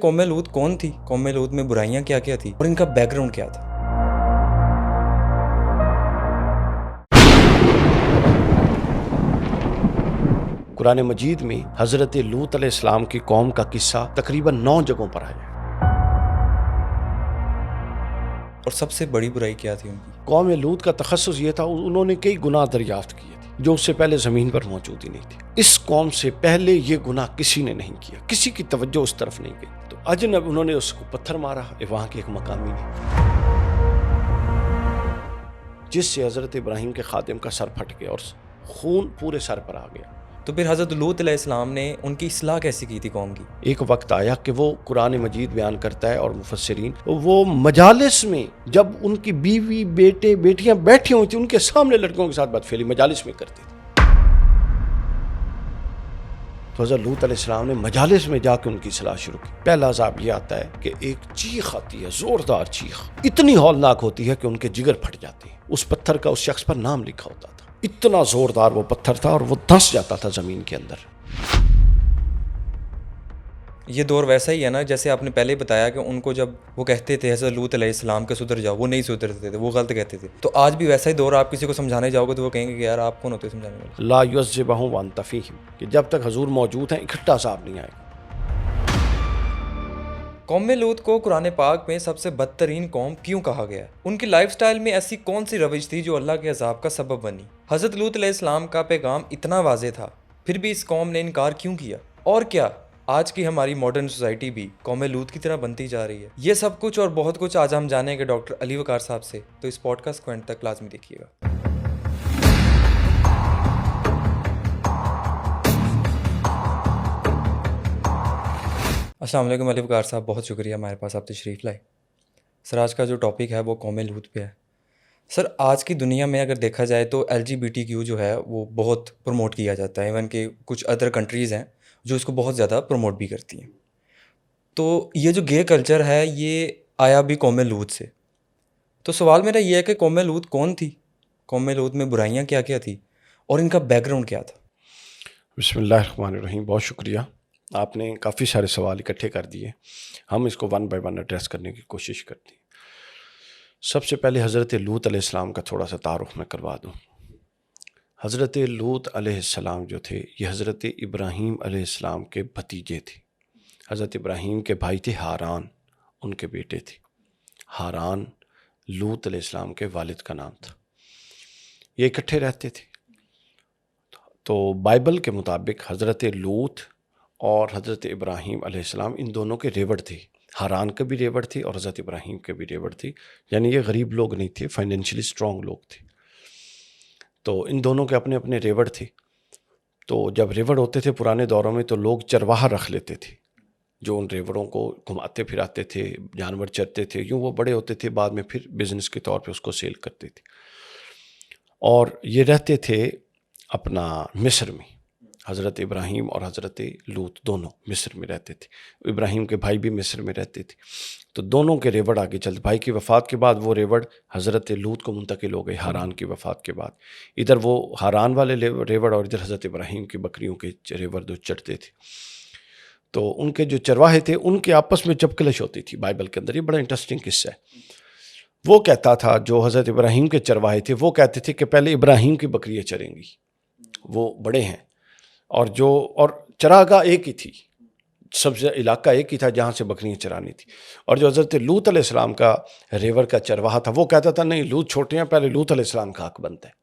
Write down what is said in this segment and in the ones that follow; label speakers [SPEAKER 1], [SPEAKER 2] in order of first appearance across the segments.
[SPEAKER 1] قوم لوط کون تھی؟ قوم لوط میں برائیاں کیا کیا تھی اور ان کا بیک گراؤنڈ کیا تھا؟
[SPEAKER 2] قرآن مجید میں حضرت لوط علیہ السلام کی قوم کا قصہ تقریباً 9 جگہوں پر آیا ہے۔
[SPEAKER 1] اور سب سے بڑی برائی کیا تھی ان کی؟
[SPEAKER 2] قوم لوط کا تخصص یہ تھا، انہوں نے کئی گناہ دریافت کیے تھے جو اس سے پہلے زمین پر موجود ہی نہیں تھے۔ اس قوم سے پہلے یہ گناہ کسی نے نہیں کیا، کسی کی توجہ اس طرف نہیں گئی، تو اجنب انہوں نے اس کو پتھر مارا، وہاں کے ایک مقامی نے، جس سے حضرت ابراہیم کے خادم کا سر پھٹ گیا اور خون پورے سر پر آ گیا۔
[SPEAKER 1] تو پھر حضرت لوط علیہ السلام نے ان کی اصلاح کیسی کی تھی قوم کی؟
[SPEAKER 2] ایک وقت آیا کہ وہ قرآن مجید بیان کرتا ہے اور مفسرین وہ مجالس میں جب ان کی بیوی بیٹے بیٹیاں بیٹھی ہوئی تھی ان کے سامنے لڑکوں کے ساتھ بدفعلی مجالس میں کرتے تھے۔ تو حضرت لوط علیہ السلام نے مجالس میں جا کے ان کی اصلاح شروع کی۔ پہلا عذاب یہ آتا ہے کہ ایک چیخ آتی ہے، زوردار چیخ، اتنی ہولناک ہوتی ہے کہ ان کے جگر پھٹ جاتے ہیں۔ اس پتھر کا اس شخص پر نام لکھا ہوتا تھا، اتنا زوردار وہ پتھر تھا اور وہ دھنس جاتا تھا زمین کے اندر۔
[SPEAKER 1] یہ دور ویسا ہی ہے نا جیسے آپ نے پہلے بتایا کہ ان کو جب وہ کہتے تھے حضرت لوط علیہ السلام کے سدھر جاؤ، وہ نہیں سدھرتے تھے، وہ غلط کہتے تھے۔ تو آج بھی ویسا ہی دور، آپ کسی کو سمجھانے جاؤ گے تو وہ کہیں گے کہ یار آپ کون ہوتے سمجھانے والے؟
[SPEAKER 2] لا یعذبہم وانت فیہم، کہ جب تک حضور موجود ہیں اکٹھا عذاب نہیں آئے گا۔
[SPEAKER 1] قوم لوط کو قرآن پاک میں سب سے بدترین قوم کیوں کہا گیا ہے؟ ان کی لائف سٹائل میں ایسی کون سی روش تھی جو اللہ کے عذاب کا سبب بنی؟ حضرت لوط علیہ السلام کا پیغام اتنا واضح تھا، پھر بھی اس قوم نے انکار کیوں کیا؟ اور کیا آج کی ہماری ماڈرن سوسائٹی بھی قوم لوط کی طرح بنتی جا رہی ہے؟ یہ سب کچھ اور بہت کچھ آج ہم جانیں گے ڈاکٹر علی وقار صاحب سے، تو اس پوڈ کاسٹ کو اینڈ تک لازمی دیکھیے گا۔ السلام علیکم علی وقار صاحب، بہت شکریہ ہمارے پاس آپ تشریف لائے۔ سر آج کا جو ٹاپک ہے وہ قوم لوط پہ ہے۔ سر آج کی دنیا میں اگر دیکھا جائے تو LGBTQ جو ہے وہ بہت پروموٹ کیا جاتا ہے، ایون کہ کچھ ادر کنٹریز ہیں جو اس کو بہت زیادہ پروموٹ بھی کرتی ہیں۔ تو یہ جو گے کلچر ہے یہ آیا بھی قوم لوط سے۔ تو سوال میرا یہ ہے کہ قوم لوط کون تھی؟ قوم لوط میں برائیاں کیا کیا تھی اور ان کا بیک گراؤنڈ کیا تھا؟
[SPEAKER 2] بسم اللہ الرحمن الرحیم، بہت شکریہ، آپ نے کافی سارے سوال اکٹھے کر دیے، ہم اس کو ون بائی ون ایڈریس کرنے کی کوشش کرتے ہیں۔ سب سے پہلے حضرت لوط علیہ السلام کا تھوڑا سا تعارف میں کروا دوں۔ حضرت لوط علیہ السلام جو تھے یہ حضرت ابراہیم علیہ السلام کے بھتیجے تھے۔ حضرت ابراہیم کے بھائی تھے ہاران، ان کے بیٹے تھے۔ ہاران لوط علیہ السلام کے والد کا نام تھا۔ یہ اکٹھے رہتے تھے۔ تو بائبل کے مطابق حضرت لوط اور حضرت ابراہیم علیہ السلام ان دونوں کے ریوڑ تھے، ہاران کے بھی ریوڑ تھے اور حضرت ابراہیم کے بھی ریوڑ تھے، یعنی یہ غریب لوگ نہیں تھے، فائنینشلی سٹرونگ لوگ تھے۔ تو ان دونوں کے اپنے اپنے ریوڑ تھے۔ تو جب ریوڑ ہوتے تھے پرانے دوروں میں تو لوگ چرواہا رکھ لیتے تھے جو ان ریوڑوں کو گھماتے پھراتے تھے، جانور چرتے تھے، یوں وہ بڑے ہوتے تھے، بعد میں پھر بزنس کے طور پہ اس کو سیل کرتے تھے۔ اور یہ رہتے تھے اپنا مصر میں، حضرت ابراہیم اور حضرت لوط دونوں مصر میں رہتے تھے۔ ابراہیم کے بھائی بھی مصر میں رہتے تھے۔ تو دونوں کے ریوڑ آگے چلتے، بھائی کی وفات کے بعد وہ ریوڑ حضرت لوط کو منتقل ہو گئے ہاران کی وفات کے بعد۔ ادھر وہ ہاران والے ریوڑ اور ادھر حضرت ابراہیم کی بکریوں کے ریوڑ جو چڑھتے تھے۔ تو ان کے جو چرواہے تھے ان کے آپس میں چپکلش ہوتی تھی بائبل کے اندر، یہ بڑا انٹرسٹنگ قصہ ہے۔ وہ کہتا تھا جو حضرت ابراہیم کے چرواہے تھے وہ کہتے تھے کہ پہلے ابراہیم کی بکریاں چریں گی، وہ بڑے ہیں، اور چراگاہ ایک ہی تھی، سب سے علاقہ ایک ہی تھا جہاں سے بکریاں چرانی تھی۔ اور جو حضرت لوط علیہ السلام کا ریور کا چرواہا تھا وہ کہتا تھا نہیں، لوط چھوٹے ہیں، پہلے لوط علیہ السلام کا حق بنتا ہے۔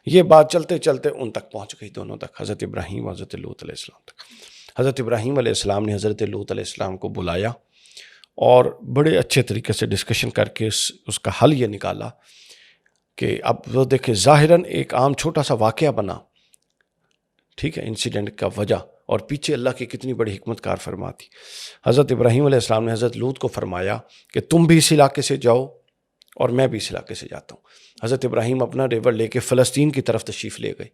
[SPEAKER 2] یہ بات چلتے چلتے ان تک پہنچ گئی، دونوں تک، حضرت ابراہیم اور حضرت لوط علیہ السلام تک۔ حضرت ابراہیم علیہ السلام نے حضرت لوط علیہ السلام کو بلایا اور بڑے اچھے طریقے سے ڈسکشن کر کے اس کا حل یہ نکالا کہ اب وہ دیکھیں ظاہراً ایک عام چھوٹا سا واقعہ بنا، ٹھیک ہے، انسیڈنٹ کا وجہ، اور پیچھے اللہ کی کتنی بڑی حکمت کار فرماتی۔ حضرت ابراہیم علیہ السلام نے حضرت لوط کو فرمایا کہ تم بھی اس علاقے سے جاؤ اور میں بھی اس علاقے سے جاتا ہوں۔ حضرت ابراہیم اپنا ریوڑ لے کے فلسطین کی طرف تشریف لے گئے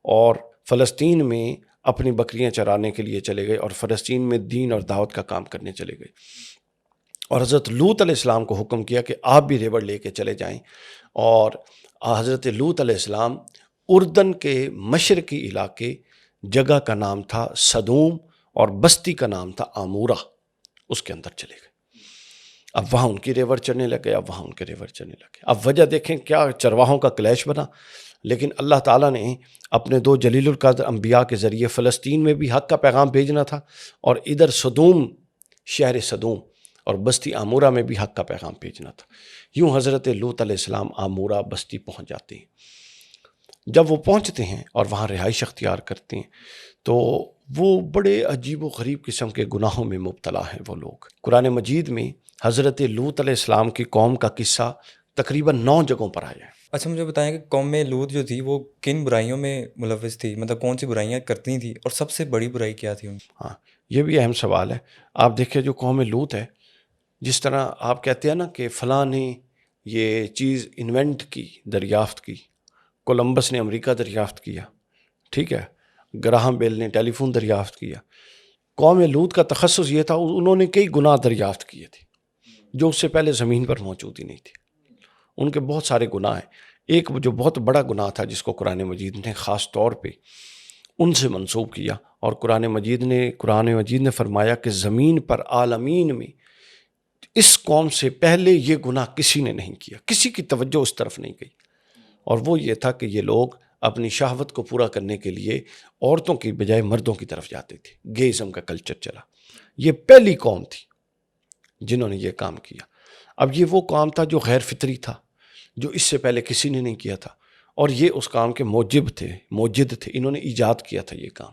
[SPEAKER 2] اور فلسطین میں اپنی بکریاں چرانے کے لیے چلے گئے اور فلسطین میں دین اور دعوت کا کام کرنے چلے گئے۔ اور حضرت لوط علیہ السلام کو حکم کیا کہ آپ بھی ریوڑ لے کے چلے جائیں۔ اور حضرت لوط علیہ السلام اردن کے مشرقی علاقے، جگہ کا نام تھا صدوم اور بستی کا نام تھا آمورہ، اس کے اندر چلے گئے. اب وہاں ان کی ریور چڑھنے لگے، اب وہاں ان کے ریور چڑھنے لگے. اب وجہ دیکھیں کیا چرواہوں کا کلیش بنا. لیکن اللہ تعالیٰ نے اپنے دو جلیل القدر انبیاء کے ذریعے فلسطین میں بھی حق کا پیغام بھیجنا تھا، اور ادھر صدوم، شہر صدوم اور بستی آمورہ میں بھی حق کا پیغام بھیجنا تھا. یوں حضرت لوط علیہ السلام آمورہ بستی پہنچ جاتے ہیں. جب وہ پہنچتے ہیں اور وہاں رہائش اختیار کرتے ہیں تو وہ بڑے عجیب و غریب قسم کے گناہوں میں مبتلا ہیں وہ لوگ. قرآن مجید میں حضرت لوط علیہ السلام کی قوم کا قصہ تقریباً 9 جگہوں پر آیا ہے.
[SPEAKER 1] اچھا مجھے بتائیں کہ قوم میں لوط جو تھی وہ کن برائیوں میں ملوث تھی، مطلب کون سی برائیاں کرتی تھی اور سب سے بڑی برائی کیا تھی ان کی؟
[SPEAKER 2] ہاں، یہ بھی اہم سوال ہے. آپ دیکھیں جو قوم لوط ہے، جس طرح آپ کہتے ہیں نا کہ فلاں نے یہ چیز انوینٹ کی، دریافت کی، کولمبس نے امریکہ دریافت کیا، ٹھیک ہے، گراہم بیل نے ٹیلی فون دریافت کیا. قوم لوط کا تخصص یہ تھا، انہوں نے کئی گناہ دریافت کیے تھے جو اس سے پہلے زمین پر موجود ہی نہیں تھے. ان کے بہت سارے گناہ ہیں. ایک جو بہت بڑا گناہ تھا جس کو قرآن مجید نے خاص طور پہ ان سے منسوب کیا، اور قرآن مجید نے فرمایا کہ زمین پر عالمین میں اس قوم سے پہلے یہ گناہ کسی نے نہیں کیا، کسی کی توجہ اس طرف نہیں گئی. اور وہ یہ تھا کہ یہ لوگ اپنی شہوت کو پورا کرنے کے لیے عورتوں کی بجائے مردوں کی طرف جاتے تھے. گیزم کا کلچر چلا. یہ پہلی قوم تھی جنہوں نے یہ کام کیا. اب یہ وہ کام تھا جو غیر فطری تھا، جو اس سے پہلے کسی نے نہیں کیا تھا، اور یہ اس کام کے موجد تھے. انہوں نے ایجاد کیا تھا یہ کام.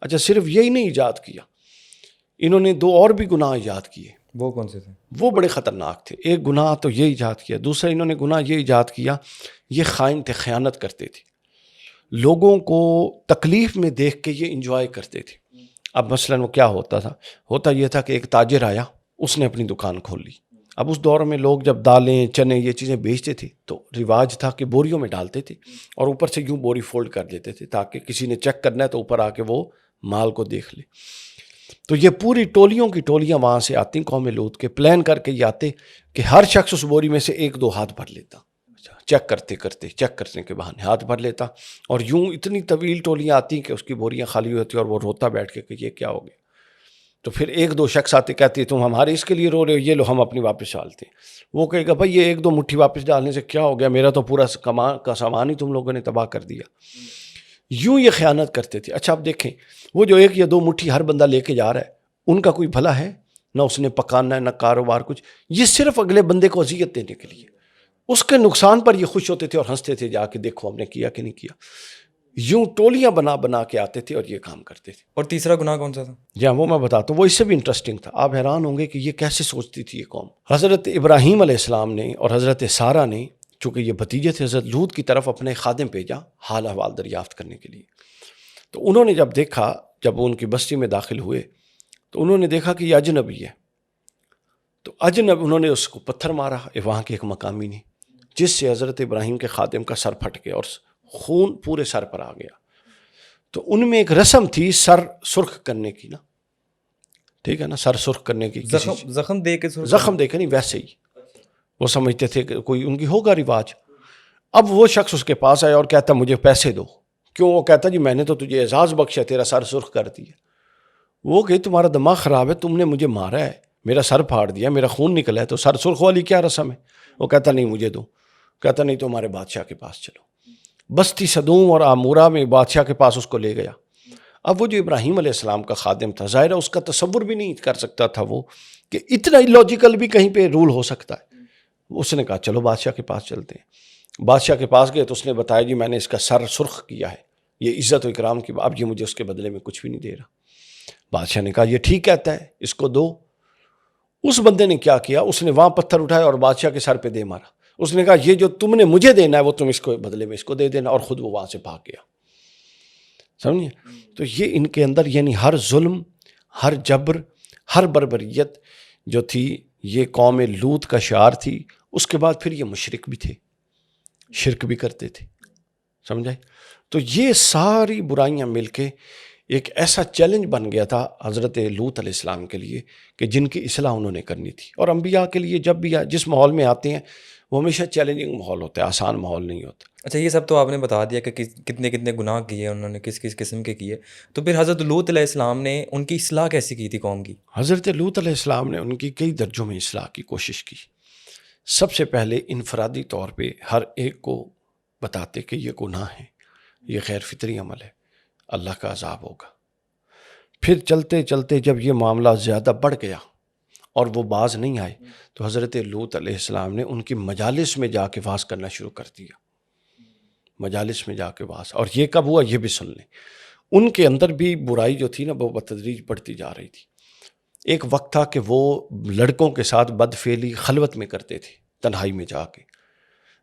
[SPEAKER 2] اچھا، صرف یہی نہیں ایجاد کیا، انہوں نے 2 اور بھی گناہ ایجاد کیے.
[SPEAKER 1] وہ کون سے تھے؟
[SPEAKER 2] وہ بڑے خطرناک تھے. ایک گناہ تو یہ ایجاد کیا، دوسرا انہوں نے گناہ یہ ایجاد کیا، یہ خائن تھے، خیانت کرتے تھے. لوگوں کو تکلیف میں دیکھ کے یہ انجوائے کرتے تھے. اب مثلا وہ کیا ہوتا یہ تھا کہ ایک تاجر آیا، اس نے اپنی دکان کھول لی. اب اس دور میں لوگ جب دالیں، چنے، یہ چیزیں بیچتے تھے تو رواج تھا کہ بوریوں میں ڈالتے تھے اور اوپر سے یوں بوری فولڈ کر دیتے تھے تاکہ کسی نے چیک کرنا ہے تو اوپر آ کے وہ مال کو دیکھ لے. تو یہ پوری ٹولیوں کی ٹولیاں وہاں سے آتی قوم لوط کے، پلان کر کے یہ آتے کہ ہر شخص اس بوری میں سے 1-2 ہاتھ بھر لیتا. چیک کرنے کے بہانے ہاتھ بھر لیتا، اور یوں اتنی طویل ٹولیاں آتی کہ اس کی بوریاں خالی ہوتی اور وہ روتا بیٹھ کے کہ یہ کیا ہو گیا. تو پھر 1-2 شخص آتے کہتے تم ہمارے اس کے لیے رو رہے ہو، یہ لو ہم اپنی واپس ڈالتے ہیں. وہ کہے گا بھائی یہ 1-2 مٹھی واپس ڈالنے سے کیا ہو گیا، میرا تو پورا کا سامان ہی تم لوگوں نے تباہ کر دیا. یوں یہ خیانت کرتے تھے. اچھا اب دیکھیں، وہ جو 1 یا 2 مٹھی ہر بندہ لے کے جا رہا ہے، ان کا کوئی بھلا ہے؟ نہ اس نے پکانا ہے، نہ کاروبار کچھ. یہ صرف اگلے بندے کو اذیت دینے کے لیے، اس کے نقصان پر یہ خوش ہوتے تھے اور ہنستے تھے جا کے دیکھو ہم نے کیا کہ نہیں کیا. یوں ٹولیاں بنا کے آتے تھے اور یہ کام کرتے تھے.
[SPEAKER 1] اور تیسرا گناہ کون سا تھا؟
[SPEAKER 2] جہاں وہ میں بتاتا ہوں، وہ اس سے بھی انٹرسٹنگ تھا. آپ حیران ہوں گے کہ یہ کیسے سوچتی تھی یہ قوم. حضرت ابراہیم علیہ السلام نے اور حضرت سارہ نے، چونکہ یہ بھتیجے تھے، حضرت لوط کی طرف اپنے خادم بھیجا حال احوال دریافت کرنے کے لیے. تو انہوں نے جب دیکھا، جب وہ ان کی بستی میں داخل ہوئے تو انہوں نے دیکھا کہ یہ اجنبی ہے. تو انہوں نے اس کو پتھر مارا، وہاں کے ایک مقامی نے، جس سے حضرت ابراہیم کے خادم کا سر پھٹ گیا اور خون پورے سر پر آ گیا. تو ان میں ایک رسم تھی سر سرخ کرنے کی، نا ٹھیک ہے نا، سر سرخ کرنے کی،
[SPEAKER 1] زخم دے کے
[SPEAKER 2] زخم دے کے نہیں، ویسے ہی وہ سمجھتے تھے کہ کوئی ان کی ہوگا رواج. اب وہ شخص اس کے پاس آیا اور کہتا مجھے پیسے دو. کیوں؟ وہ کہتا جی میں نے تو تجھے اعزاز بخشا، تیرا سر سرخ کر دیا. وہ کہ تمہارا دماغ خراب ہے، تم نے مجھے مارا ہے، میرا سر پھاڑ دیا، میرا خون نکلا ہے، تو سر سرخ والی کیا رسم ہے؟ وہ کہتا نہیں مجھے دو. کہتا نہیں تو ہمارے بادشاہ کے پاس چلو. بستی صدوم اور آمورہ میں بادشاہ کے پاس اس کو لے گیا. اب وہ جو ابراہیم علیہ السلام کا خادم تھا، ظاہر ہے اس کا تصور بھی نہیں کر سکتا تھا وہ کہ اتنا illogical بھی کہیں پہ رول ہو سکتا ہے. اس نے کہا چلو بادشاہ کے پاس چلتے ہیں. بادشاہ کے پاس گئے تو اس نے بتایا جی میں نے اس کا سر سرخ کیا ہے، یہ عزت و اکرام کی، اب یہ مجھے اس کے بدلے میں کچھ بھی نہیں دے رہا. بادشاہ نے کہا یہ ٹھیک کہتا ہے، اس کو دو. اس بندے نے کیا کیا، اس نے وہاں پتھر اٹھایا اور بادشاہ کے سر پہ دے مارا. اس نے کہا یہ جو تم نے مجھے دینا ہے وہ تم اس کو بدلے میں اس کو دے دینا، اور خود وہ وہاں سے بھاگ گیا. سمجھے؟ تو یہ ان کے اندر یعنی ہر ظلم، ہر جبر، ہر بربریت جو تھی یہ قوم لوط کا شعار تھی. اس کے بعد پھر یہ مشرک بھی تھے، شرک بھی کرتے تھے. سمجھے؟ تو یہ ساری برائیاں مل کے ایک ایسا چیلنج بن گیا تھا حضرت لوط علیہ السلام کے لیے کہ جن کی اصلاح انہوں نے کرنی تھی. اور انبیاء کے لیے جب بھی جس ماحول میں آتے ہیں وہ ہمیشہ چیلنجنگ ماحول ہوتا ہے، آسان ماحول نہیں ہوتا۔
[SPEAKER 1] اچھا یہ سب تو آپ نے بتا دیا کہ کتنے کتنے گناہ کیے انہوں نے، کس کس قسم کے کیے، تو پھر حضرت لوط علیہ السلام نے ان کی اصلاح کیسی کی تھی قوم کی؟
[SPEAKER 2] حضرت لوط علیہ السلام نے ان کی کئی درجوں میں اصلاح کی کوشش کی۔ سب سے پہلے انفرادی طور پہ ہر ایک کو بتاتے کہ یہ گناہ ہے، یہ غیر فطری عمل ہے، اللہ کا عذاب ہوگا۔ پھر چلتے چلتے جب یہ معاملہ زیادہ بڑھ گیا اور وہ باز نہیں آئے تو حضرت لوط علیہ السلام نے ان کی مجالس میں جا کے واعظ کرنا شروع کر دیا، مجالس میں جا کے واعظ۔ اور یہ کب ہوا یہ بھی سن لیں، ان کے اندر بھی برائی جو تھی نا وہ بتدریج بڑھتی جا رہی تھی۔ ایک وقت تھا کہ وہ لڑکوں کے ساتھ بدفعلی خلوت میں کرتے تھے، تنہائی میں جا کے،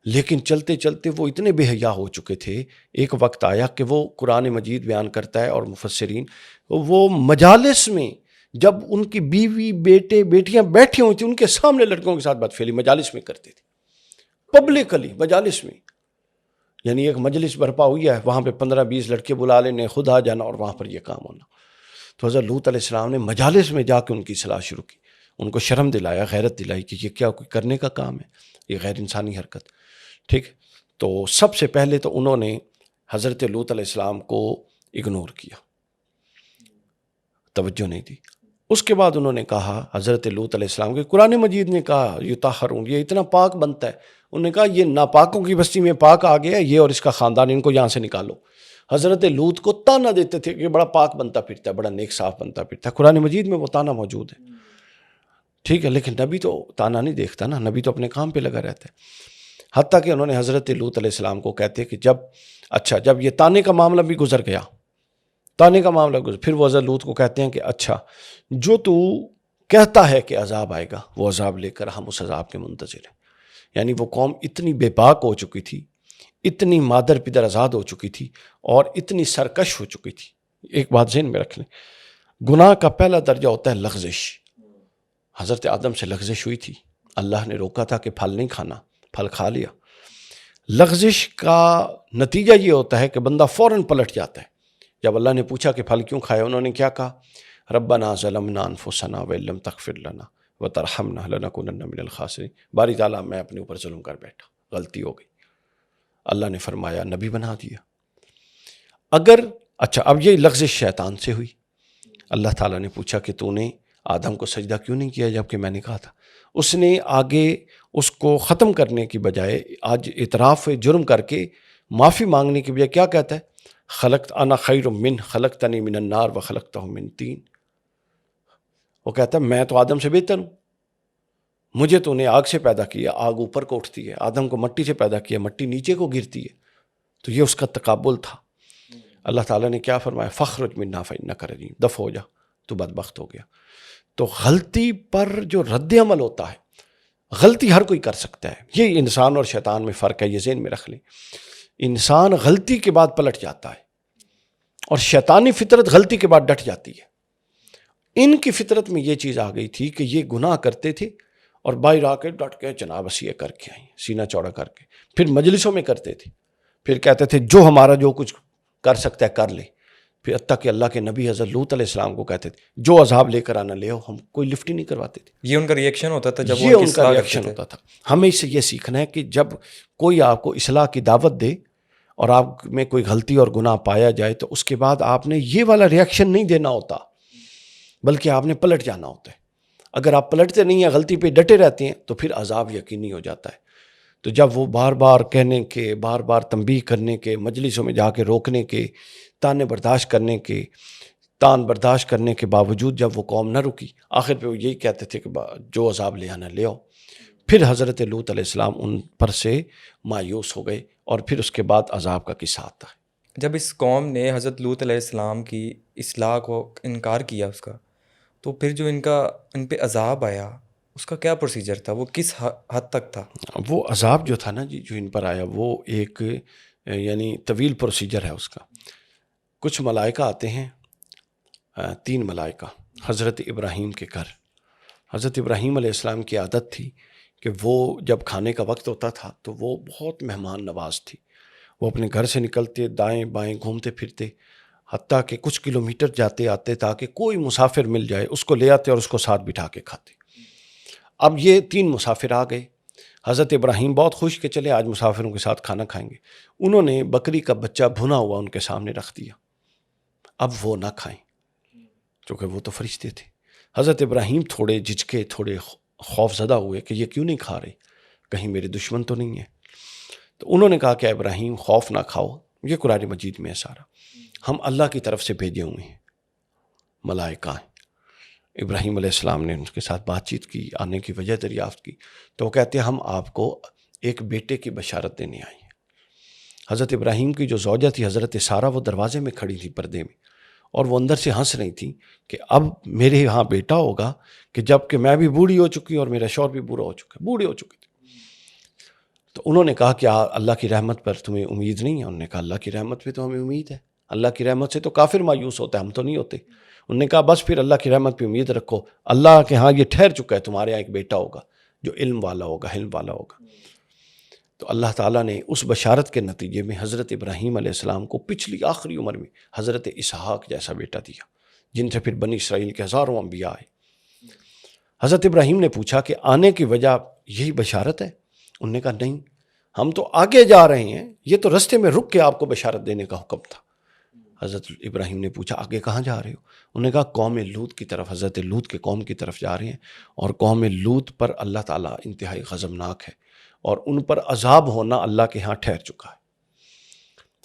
[SPEAKER 2] لیکن چلتے چلتے وہ اتنے بے حیا ہو چکے تھے، ایک وقت آیا کہ وہ قرآن مجید بیان کرتا ہے اور مفسرین، وہ مجالس میں جب ان کی بیوی بیٹے بیٹیاں بیٹھی ہوئی تھیں ان کے سامنے لڑکوں کے ساتھ بدفعلی مجالس میں کرتے تھے، پبلکلی مجالس میں۔ یعنی ایک مجلس برپا ہوئی ہے، وہاں پہ 15-20 لڑکے بلا لینے، خود آ جانا اور وہاں پر یہ کام ہونا۔ تو حضرت لوط علیہ السلام نے مجالس میں جا کے ان کی اصلاح شروع کی، ان کو شرم دلایا، غیرت دلائی کہ یہ کیا کوئی کرنے کا کام ہے، یہ غیر انسانی حرکت، ٹھیک۔ تو سب سے پہلے تو انہوں نے حضرت لوط علیہ السلام کو اگنور کیا، توجہ نہیں دی۔ اس کے بعد انہوں نے کہا حضرت لوط علیہ السلام کے، قرآن مجید نے کہا یطہرون، یہ اتنا پاک بنتا ہے، انہوں نے کہا یہ ناپاکوں کی بستی میں پاک آ گیا، یہ اور اس کا خاندان، ان کو یہاں سے نکالو۔ حضرت لوط کو تانا دیتے تھے کہ بڑا پاک بنتا پھرتا ہے، بڑا نیک صاف بنتا پھرتا ہے، قرآن مجید میں وہ تانا موجود ہے، ٹھیک ہے۔ لیکن نبی تو تانا نہیں دیکھتا نا، نبی تو اپنے کام پہ لگا رہتا ہے۔ حتیٰ کہ انہوں نے حضرت لوط علیہ السلام کو کہتے کہ جب یہ تانے کا معاملہ بھی گزر گیا، تانے کا معاملہ گزر، پھر وہ حضرت لوط کو کہتے ہیں کہ اچھا جو تو کہتا ہے کہ عذاب آئے گا وہ عذاب لے کر ہم اس عذاب کے منتظر ہیں۔ یعنی وہ قوم اتنی بے باک ہو چکی تھی، اتنی مادر پدر آزاد ہو چکی تھی اور اتنی سرکش ہو چکی تھی۔ ایک بات ذہن میں رکھ لیں، گناہ کا پہلا درجہ ہوتا ہے لغزش۔ حضرت آدم سے لغزش ہوئی تھی، اللہ نے روکا تھا کہ پھل نہیں کھانا، پھل کھا لیا۔ لغزش کا نتیجہ یہ ہوتا ہے کہ بندہ فوراً پلٹ جاتا ہے۔ جب اللہ نے پوچھا کہ پھل کیوں کھایا، انہوں نے کیا کہا؟ ربنا ظلمنا انفسنا وان لم تغفر لنا وترحمنا لنکونن من الخاسرین۔ باری تعالیٰ میں اپنے اوپر ظلم کر بیٹھا، غلطی ہو گئی۔ اللہ نے فرمایا نبی بنا دیا۔ اچھا اب یہ لغزش شیطان سے ہوئی۔ اللہ تعالیٰ نے پوچھا کہ تو نے آدم کو سجدہ کیوں نہیں کیا جبکہ میں نے کہا تھا؟ اس نے آگے اس کو ختم کرنے کی بجائے آج اعتراف جرم کر کے معافی مانگنے کی بجائے کیا کہتا ہے؟ خلقت انا خیر من خلقتنی من النار وخلقتہ من طین۔ وہ کہتا ہے میں تو آدم سے بہتر ہوں، مجھے تو نے آگ سے پیدا کیا، آگ اوپر کو اٹھتی ہے، آدم کو مٹی سے پیدا کیا، مٹی نیچے کو گرتی ہے۔ تو یہ اس کا تقابل تھا۔ اللہ تعالیٰ نے کیا فرمایا؟ فخرج منا فإنک رجیم، دفع ہو جا، تو بدبخت ہو گیا۔ تو غلطی پر جو رد عمل ہوتا ہے، غلطی ہر کوئی کر سکتا ہے، یہ انسان اور شیطان میں فرق ہے، یہ ذہن میں رکھ لیں۔ انسان غلطی کے بعد پلٹ جاتا ہے اور شیطانی فطرت غلطی کے بعد ڈٹ جاتی ہے۔ ان کی فطرت میں یہ چیز آ گئی تھی کہ یہ گناہ کرتے تھے اور باہر آ کے ڈٹ کے جناب وسیع کر کے آئیں، سینہ چوڑا کر کے، پھر مجلسوں میں کرتے تھے، پھر کہتے تھے جو ہمارا جو کچھ کر سکتا ہے کر لے، پھر حتیٰ کہ اللہ کے نبی حضرت لوط علیہ السلام کو کہتے تھے جو عذاب لے کر آنا لے آؤ، ہم کوئی لفٹ ہی نہیں کرواتے تھے۔
[SPEAKER 1] یہ ان کا ریئیکشن ہوتا تھا جب وہ
[SPEAKER 2] یہ
[SPEAKER 1] ان کی
[SPEAKER 2] ان کا
[SPEAKER 1] اصلاح
[SPEAKER 2] ریئیکشن
[SPEAKER 1] کرتے تھے۔
[SPEAKER 2] ہوتا تھا۔ ہمیں اس سے یہ سیکھنا ہے کہ جب کوئی آپ کو اصلاح کی دعوت دے اور آپ میں کوئی غلطی اور گناہ پایا جائے تو اس کے بعد آپ نے یہ والا ریئیکشن نہیں دینا ہوتا، بلکہ آپ نے پلٹ جانا ہوتا ہے۔ اگر آپ پلٹتے نہیں ہیں، غلطی پہ ڈٹے رہتے ہیں تو پھر عذاب یقینی ہو جاتا ہے۔ تو جب وہ بار بار کہنے کے، بار بار تنبیہ کرنے کے، مجلسوں میں جا کے روکنے کے، تانے برداشت کرنے کے، تان برداشت کرنے کے باوجود جب وہ قوم نہ رکی، آخر پہ وہ یہی کہتے تھے کہ جو عذاب لے آنا لے آؤ۔ پھر حضرت لوط علیہ السلام ان پر سے مایوس ہو گئے اور پھر اس کے بعد عذاب کا قصہ آتا ہے۔
[SPEAKER 1] جب اس قوم نے حضرت لوط علیہ السلام کی اصلاح کو انکار کیا اس کا، تو پھر جو ان پہ عذاب آیا اس کا کیا پروسیجر تھا؟ وہ کس حد تک تھا؟
[SPEAKER 2] وہ عذاب جو تھا نا جی، جو ان پر آیا، وہ ایک یعنی طویل پروسیجر ہے اس کا۔ کچھ ملائکہ آتے ہیں، 3 ملائکہ حضرت ابراہیم کے گھر۔ حضرت ابراہیم علیہ السلام کی عادت تھی کہ وہ جب کھانے کا وقت ہوتا تھا تو وہ بہت مہمان نواز تھی۔ وہ اپنے گھر سے نکلتے، دائیں بائیں گھومتے پھرتے، حتیٰ کہ کچھ کلومیٹر جاتے آتے تاکہ کوئی مسافر مل جائے اس کو لے آتے اور اس کو ساتھ بٹھا کے کھاتے۔ اب یہ 3 مسافر آ گئے، حضرت ابراہیم بہت خوش کہ چلے آج مسافروں کے ساتھ کھانا کھائیں گے. انہوں نے بکری کا بچہ بھنا ہوا ان کے سامنے رکھ دیا. اب وہ نہ کھائیں کیونکہ وہ تو فرشتے تھے. حضرت ابراہیم تھوڑے جھجکے، تھوڑے خوف زدہ ہوئے کہ یہ کیوں نہیں کھا رہے، کہیں میرے دشمن تو نہیں ہے. تو انہوں نے کہا کہ ابراہیم خوف نہ کھاؤ، یہ قرآن مجید میں ہے سارا، ہم اللہ کی طرف سے بھیجے ہوئے ہیں، ملائکہ ہیں. ابراہیم علیہ السلام نے ان کے ساتھ بات چیت کی، آنے کی وجہ دریافت کی، تو وہ کہتے ہیں ہم آپ کو ایک بیٹے کی بشارت دینے آئے ہیں. حضرت ابراہیم کی جو زوجہ تھی حضرت سارہ، وہ دروازے میں کھڑی تھی پردے میں، اور وہ اندر سے ہنس رہی تھی کہ اب میرے یہاں بیٹا ہوگا کہ جب کہ میں بھی بوڑھی ہو چکی اور میرا شوہر بھی بوڑھا ہو چکا ہے، بوڑھے ہو چکے تھے. تو انہوں نے کہا کہ اللہ کی رحمت پر تمہیں امید نہیں ہے؟ انہوں نے کہا اللہ کی رحمت پہ تو ہمیں امید ہے، اللہ کی رحمت سے تو کافر مایوس ہوتا ہے، ہم تو نہیں ہوتے. انہوں نے کہا بس پھر اللہ کی رحمت پہ امید رکھو، اللہ کے ہاں یہ ٹھہر چکا ہے، تمہارے یہاں ایک بیٹا ہوگا جو علم والا ہوگا، حلم والا ہوگا. تو اللہ تعالیٰ نے اس بشارت کے نتیجے میں حضرت ابراہیم علیہ السلام کو پچھلی آخری عمر میں حضرت اسحاق جیسا بیٹا دیا، جن سے پھر بنی اسرائیل کے ہزاروں انبیاء آئے. حضرت ابراہیم نے پوچھا کہ آنے کی وجہ یہی بشارت ہے؟ انہوں نے کہا نہیں، ہم تو آگے جا رہے ہیں، یہ تو رستے میں رک کے آپ کو بشارت دینے کا حکم تھا. حضرت ابراہیم نے پوچھا آگے کہاں جا رہے ہو؟ انہوں نے کہا قوم لوط کی طرف، حضرت لوط کے قوم کی طرف جا رہے ہیں، اور قوم لوط پر اللہ تعالیٰ انتہائی غضبناک ہے، اور ان پر عذاب ہونا اللہ کے ہاں ٹھہر چکا ہے.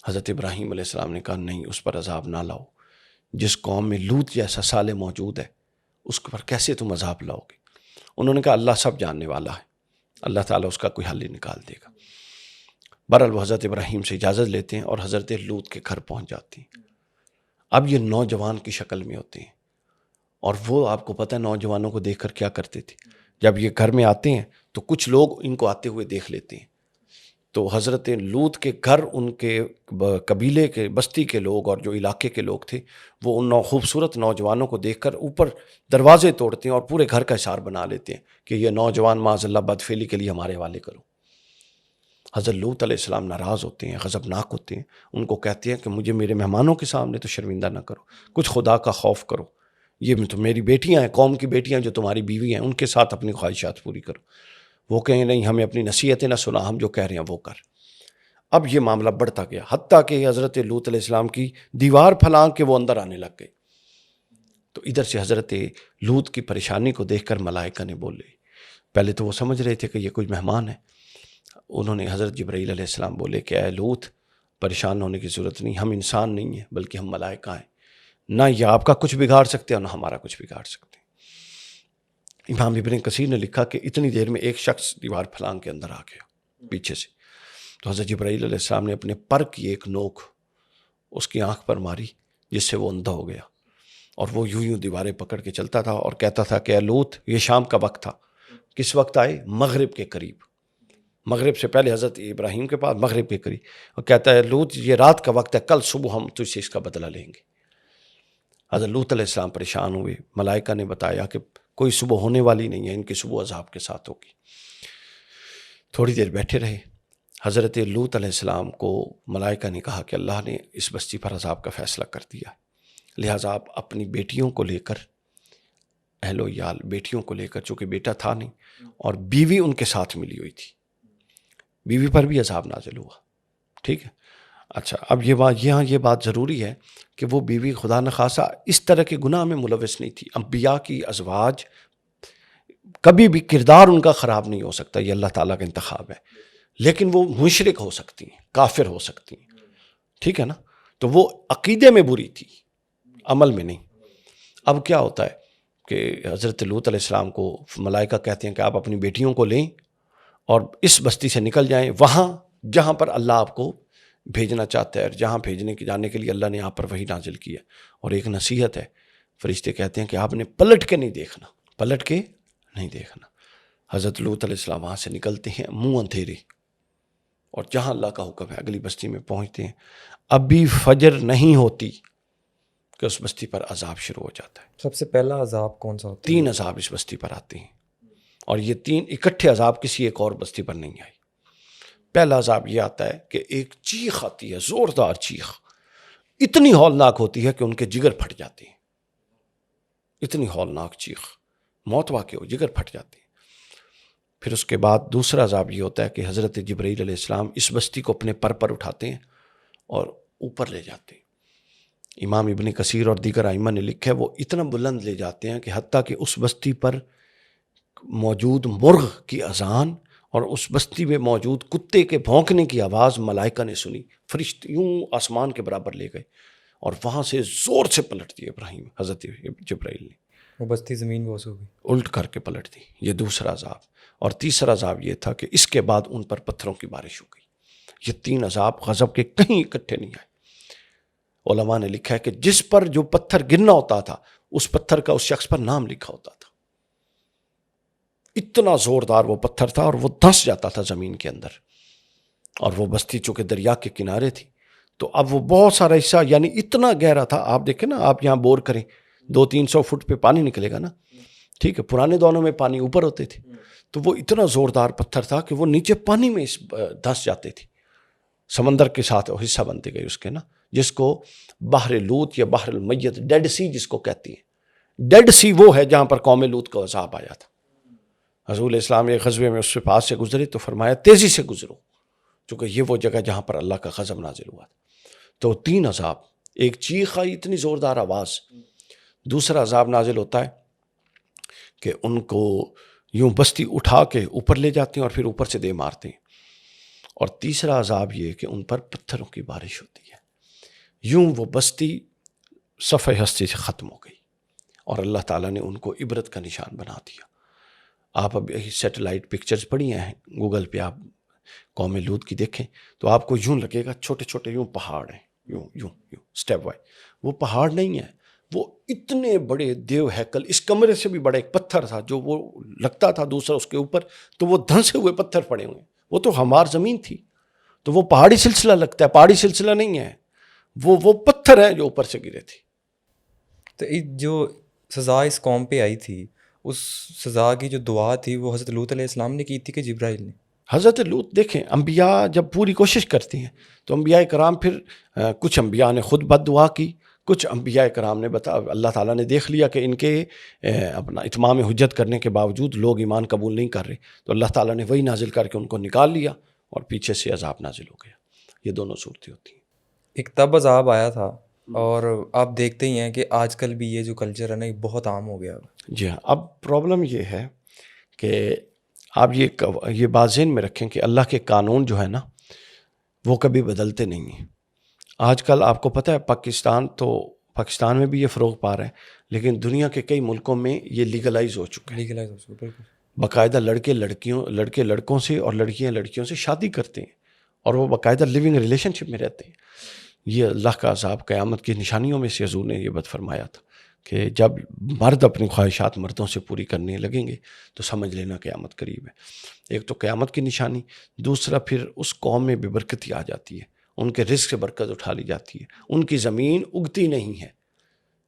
[SPEAKER 2] حضرت ابراہیم علیہ السلام نے کہا نہیں، اس پر عذاب نہ لاؤ، جس قوم میں لوط جیسا صالح موجود ہے اس پر کیسے تم عذاب لاؤ گے؟ انہوں نے کہا اللہ سب جاننے والا ہے، اللہ تعالیٰ اس کا کوئی حل ہی نکال دے گا. بہرحال وہ حضرت ابراہیم سے اجازت لیتے ہیں اور حضرت لوط کے گھر پہنچ جاتے ہیں. اب یہ نوجوان کی شکل میں ہوتے ہیں، اور وہ آپ کو پتہ ہے نوجوانوں کو دیکھ کر کیا کرتے تھے. جب یہ گھر میں آتے ہیں تو کچھ لوگ ان کو آتے ہوئے دیکھ لیتے ہیں، تو حضرت لوط کے گھر ان کے قبیلے کے، بستی کے لوگ اور جو علاقے کے لوگ تھے، وہ ان خوبصورت نوجوانوں کو دیکھ کر اوپر دروازے توڑتے ہیں اور پورے گھر کا حصار بنا لیتے ہیں کہ یہ نوجوان معاذ اللہ بدفعلی کے لیے ہمارے حوالے کرو. حضرت لوط علیہ السلام ناراض ہوتے ہیں، غضبناک ہوتے ہیں، ان کو کہتے ہیں کہ مجھے میرے مہمانوں کے سامنے تو شرمندہ نہ کرو، کچھ خدا کا خوف کرو، یہ تو میری بیٹیاں ہیں، قوم کی بیٹیاں جو تمہاری بیوی ہیں، ان کے ساتھ اپنی خواہشات پوری کرو. وہ کہیں نہیں، ہمیں اپنی نصیحتیں نہ سنا، ہم جو کہہ رہے ہیں وہ کر. اب یہ معاملہ بڑھتا گیا، حتیٰ کہ حضرت لوط علیہ السلام کی دیوار پھلانگ کے وہ اندر آنے لگ گئے. تو ادھر سے حضرت لوط کی پریشانی کو دیکھ کر ملائکہ نے بولے، پہلے تو وہ سمجھ رہے تھے کہ یہ کوئی مہمان ہے. انہوں نے حضرت جبرائیل علیہ السلام بولے کہ اے لوط، پریشان ہونے کی ضرورت نہیں، ہم انسان نہیں ہیں بلکہ ہم ملائکہ ہیں، نہ یہ آپ کا کچھ بگاڑ سکتے ہیں اور نہ ہمارا کچھ بگاڑ سکتے ہیں. امام ابن کثیر نے لکھا کہ اتنی دیر میں ایک شخص دیوار پھلانگ کے اندر آ گیا پیچھے سے. تو حضرت جبرائیل علیہ السلام نے اپنے پر کی ایک نوک اس کی آنکھ پر ماری، جس سے وہ اندھا ہو گیا، اور وہ یوں یوں دیواریں پکڑ کے چلتا تھا اور کہتا تھا کہ اے لوط، یہ شام کا وقت تھا. کس وقت آئے؟ مغرب کے قریب، مغرب سے پہلے حضرت ابراہیم کے پاس، مغرب کے قریب. اور کہتا ہے لوط یہ رات کا وقت ہے، کل صبح ہم تجھ سے اس کا بدلہ لیں گے. حضرت لوط علیہ السلام پریشان ہوئے. ملائکہ نے بتایا کہ کوئی صبح ہونے والی نہیں ہے، ان کی صبح عذاب کے ساتھ ہوگی. تھوڑی دیر بیٹھے رہے. حضرت لوط علیہ السلام کو ملائکہ نے کہا کہ اللہ نے اس بستی پر عذاب کا فیصلہ کر دیا، لہٰذا آپ اپنی بیٹیوں کو لے کر، اہل و عیال بیٹیوں کو لے کر، چونکہ بیٹا تھا نہیں اور بیوی ان کے ساتھ ملی ہوئی تھی، بیوی پر بھی عذاب نازل ہوا. ٹھیک ہے. اچھا، اب یہ بات ضروری ہے کہ وہ بیوی خدا نخواستہ اس طرح کے گناہ میں ملوث نہیں تھی. انبیاء کی ازواج کبھی بھی کردار ان کا خراب نہیں ہو سکتا، یہ اللہ تعالیٰ کا انتخاب ہے، لیکن وہ مشرک ہو سکتی ہیں، کافر ہو سکتی ہیں. ٹھیک ہے نا. تو وہ عقیدے میں بری تھی، عمل میں نہیں. اب کیا ہوتا ہے کہ حضرت لوط علیہ السلام کو ملائکہ کہتے ہیں کہ آپ اپنی بیٹیوں کو لیں اور اس بستی سے نکل جائیں، وہاں جہاں پر اللہ آپ کو بھیجنا چاہتا ہے، اور جہاں جانے کے لیے اللہ نے آپ پر وحی نازل کی ہے. اور ایک نصیحت ہے، فرشتے کہتے ہیں کہ آپ نے پلٹ کے نہیں دیکھنا، پلٹ کے نہیں دیکھنا. حضرت لوط علیہ السلام وہاں سے نکلتے ہیں منہ اندھیرے، اور جہاں اللہ کا حکم ہے اگلی بستی میں پہنچتے ہیں. ابھی فجر نہیں ہوتی کہ اس بستی پر عذاب شروع ہو جاتا ہے.
[SPEAKER 1] سب سے پہلا عذاب کون سا ہوتا ہے؟
[SPEAKER 2] 3 عذاب اس بستی پر آتے ہیں، اور یہ 3 اکٹھے عذاب کسی ایک اور بستی پر نہیں آئی. پہلا عذاب یہ آتا ہے کہ ایک چیخ آتی ہے، زوردار چیخ، اتنی ہولناک ہوتی ہے کہ ان کے جگر پھٹ جاتے ہیں. اتنی ہولناک چیخ، موت واقع ہو، جگر پھٹ جاتے ہیں. پھر اس کے بعد دوسرا عذاب یہ ہوتا ہے کہ حضرت جبرائیل علیہ السلام اس بستی کو اپنے پر اٹھاتے ہیں اور اوپر لے جاتے ہیں. امام ابن کثیر اور دیگر ائمہ نے لکھا ہے وہ اتنا بلند لے جاتے ہیں کہ حتیٰ کہ اس بستی پر موجود مرغ کی اذان اور اس بستی میں موجود کتے کے بھونکنے کی آواز ملائکہ نے سنی. فرشتے یوں آسمان کے برابر لے گئے اور وہاں سے زور سے پلٹ دیے ابراہیم حضرت جبرائیل نے,
[SPEAKER 1] وہ بستی زمین بوس ہو گئی,
[SPEAKER 2] الٹ کر کے پلٹ دی. یہ دوسرا عذاب. اور تیسرا عذاب یہ تھا کہ اس کے بعد ان پر پتھروں کی بارش ہو گئی. یہ 3 عذاب غضب کے کہیں اکٹھے نہیں آئے. علماء نے لکھا ہے کہ جس پر جو پتھر گرنا ہوتا تھا اس پتھر کا اس شخص پر نام لکھا ہوتا تھا. اتنا زوردار وہ پتھر تھا اور وہ دھنس جاتا تھا زمین کے اندر. اور وہ بستی چونکہ دریا کے کنارے تھی تو اب وہ بہت سارا حصہ یعنی اتنا گہرا تھا. آپ دیکھیں نا, آپ یہاں بور کریں 200-300 فٹ پہ پانی نکلے گا نا, ٹھیک ہے. پرانے دوروں میں پانی اوپر ہوتے تھے تو وہ اتنا زوردار پتھر تھا کہ وہ نیچے پانی میں دھنس جاتے تھے, سمندر کے ساتھ حصہ بنتے گئے اس کے نا, جس کو بحر لوط یا بحر المیت, ڈیڈ سی جس کو کہتی ہیں. ڈیڈ سی وہ ہے جہاں پر قوم لوط کا عذاب آیا تھا. حضور اسلام ایک غزوے میں اس کے پاس سے گزرے تو فرمایا تیزی سے گزرو, چونکہ یہ وہ جگہ جہاں پر اللہ کا غضب نازل ہوا تھا. تو 3 عذاب, ایک چیخ آئی اتنی زوردار آواز, دوسرا عذاب نازل ہوتا ہے کہ ان کو یوں بستی اٹھا کے اوپر لے جاتے ہیں اور پھر اوپر سے دے مارتے ہیں, اور تیسرا عذاب یہ کہ ان پر پتھروں کی بارش ہوتی ہے. یوں وہ بستی صفحہ ہستی سے ختم ہو گئی اور اللہ تعالیٰ نے ان کو عبرت کا نشان بنا دیا. آپ اب سیٹلائٹ پکچرز پڑھی ہیں گوگل پہ, آپ قوم لوط کی دیکھیں تو آپ کو یوں لگے گا چھوٹے چھوٹے یوں پہاڑ ہیں, یوں یوں یوں اسٹیپ بائی. وہ پہاڑ نہیں ہیں, وہ اتنے بڑے دیو ہیکل, اس کمرے سے بھی بڑا ایک پتھر تھا جو وہ لگتا تھا دوسرا اس کے اوپر, تو وہ دھنسے ہوئے پتھر پڑے ہوئے. وہ تو ہمار زمین تھی تو وہ پہاڑی سلسلہ لگتا ہے, پہاڑی سلسلہ نہیں ہے, وہ پتھر ہیں جو اوپر سے گرے تھے.
[SPEAKER 1] تو جو سزا اس قوم پہ آئی تھی, اس سزا کی جو دعا تھی وہ حضرت لوط علیہ السلام نے کی تھی کہ جبرائیل نے؟
[SPEAKER 2] حضرت لوط دیکھیں, انبیاء جب پوری کوشش کرتی ہیں تو انبیاء کرام پھر کچھ انبیاء نے خود بد دعا کی, کچھ انبیاء کرام نے اللہ تعالیٰ نے دیکھ لیا کہ ان کے اپنا اتمام حجت کرنے کے باوجود لوگ ایمان قبول نہیں کر رہے, تو اللہ تعالیٰ نے وہی نازل کر کے ان کو نکال لیا اور پیچھے سے عذاب نازل ہو گیا. یہ دونوں صورتیں ہوتی ہیں.
[SPEAKER 1] ایک تب عذاب آیا تھا, اور آپ دیکھتے ہی ہیں کہ آج کل بھی یہ جو کلچر ہے نا یہ بہت عام ہو گیا.
[SPEAKER 2] جی ہاں, اب پرابلم یہ ہے کہ آپ یہ بات ذہن میں رکھیں کہ اللہ کے قانون جو ہے نا وہ کبھی بدلتے نہیں ہیں. آج کل آپ کو پتہ ہے پاکستان میں بھی یہ فروغ پا رہا ہے, لیکن دنیا کے کئی ملکوں میں یہ لیگلائز ہو چکا ہے.
[SPEAKER 1] بالکل.
[SPEAKER 2] باقاعدہ لڑکے لڑکوں سے اور لڑکیاں لڑکیوں سے شادی کرتے ہیں اور وہ باقاعدہ لیونگ ریلیشن شپ میں رہتے ہیں. یہ اللہ کا عذاب, قیامت کی نشانیوں میں سے حضور نے یہ بات فرمایا تھا کہ جب مرد اپنی خواہشات مردوں سے پوری کرنے لگیں گے تو سمجھ لینا قیامت قریب ہے. ایک تو قیامت کی نشانی, دوسرا پھر اس قوم میں بے برکتی آ جاتی ہے, ان کے رزق سے برکت اٹھا لی جاتی ہے, ان کی زمین اگتی نہیں ہے,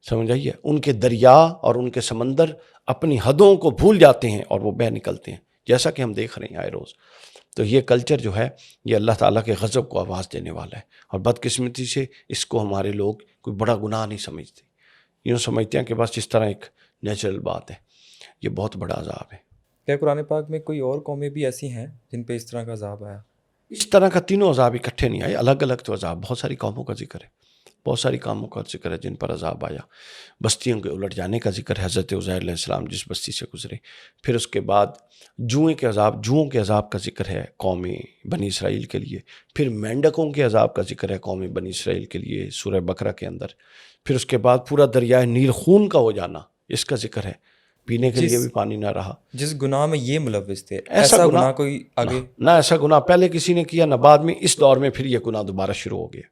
[SPEAKER 2] سمجھ آئیے, ان کے دریا اور ان کے سمندر اپنی حدوں کو بھول جاتے ہیں اور وہ بہہ نکلتے ہیں, جیسا کہ ہم دیکھ رہے ہیں آئے روز. تو یہ کلچر جو ہے یہ اللہ تعالیٰ کے غضب کو آواز دینے والا ہے, اور بدقسمتی سے اس کو ہمارے لوگ کوئی بڑا گناہ نہیں سمجھتے, یوں سمجھتے ہیں کہ بس جس طرح ایک نیچرل بات ہے. یہ بہت بڑا عذاب ہے.
[SPEAKER 1] کیا قرآن پاک میں کوئی اور قومیں بھی ایسی ہیں جن پہ اس طرح کا عذاب آیا؟
[SPEAKER 2] اس طرح کا تینوں عذاب اکٹھے نہیں آئے, الگ الگ تو عذاب, بہت ساری قوموں کا ذکر ہے, بہت ساری قوموں کا ذکر ہے جن پر عذاب آیا. بستیوں کے الٹ جانے کا ذکر ہے, حضرت عزیر علیہ السلام جس بستی سے گزرے. پھر اس کے بعد جوؤں کے عذاب کا ذکر ہے قوم بنی اسرائیل کے لیے. پھر مینڈکوں کے عذاب کا ذکر ہے قوم بنی اسرائیل کے لیے سورہ بقرہ کے اندر. پھر اس کے بعد پورا دریائے نیل خون کا ہو جانا, اس کا ذکر ہے, پینے کے لیے بھی پانی نہ رہا.
[SPEAKER 1] جس گناہ میں یہ ملوث تھے, ایسا گناہ کوئی آگے
[SPEAKER 2] نہ ایسا گناہ پہلے کسی نے کیا نہ بعد میں, اس دور میں پھر یہ گناہ دوبارہ شروع ہو گیا.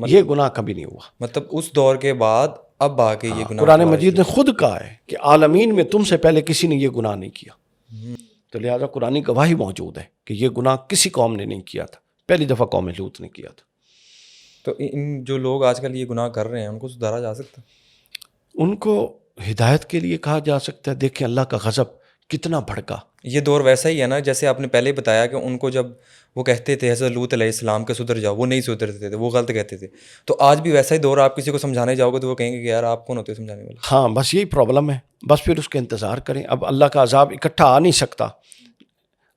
[SPEAKER 2] یہ گناہ کبھی نہیں ہوا.
[SPEAKER 1] مطلب اس دور کے بعد اب آ کے یہ گناہ
[SPEAKER 2] قرآن مجید نے خود کہا ہے کہ عالمین میں تم سے پہلے کسی نے یہ گناہ نہیں کیا. تو لہٰذا قرآن گواہی موجود ہے کہ یہ گناہ کسی قوم نے نہیں کیا تھا, پہلی دفعہ قوم لوط نے کیا تھا.
[SPEAKER 1] تو ان جو لوگ آج کل یہ گناہ کر رہے ہیں ان کو سدھارا جا سکتا؟
[SPEAKER 2] ان کو ہدایت کے لیے کہا جا سکتا ہے. دیکھیں اللہ کا غضب کتنا بھڑکا.
[SPEAKER 1] یہ دور ویسا ہی ہے نا جیسے آپ نے پہلے بتایا کہ ان کو جب وہ کہتے تھے حضرت لوط علیہ السلام کے سدھر جاؤ, وہ نہیں سدھرتے تھے, وہ غلط کہتے تھے. تو آج بھی ویسا ہی دور, آپ کسی کو سمجھانے جاؤ گے تو وہ کہیں گے کہ یار آپ کون ہوتے سمجھانے والے.
[SPEAKER 2] ہاں بس یہی پرابلم ہے. بس پھر اس کا انتظار کریں. اب اللہ کا عذاب اکٹھا آ نہیں سکتا,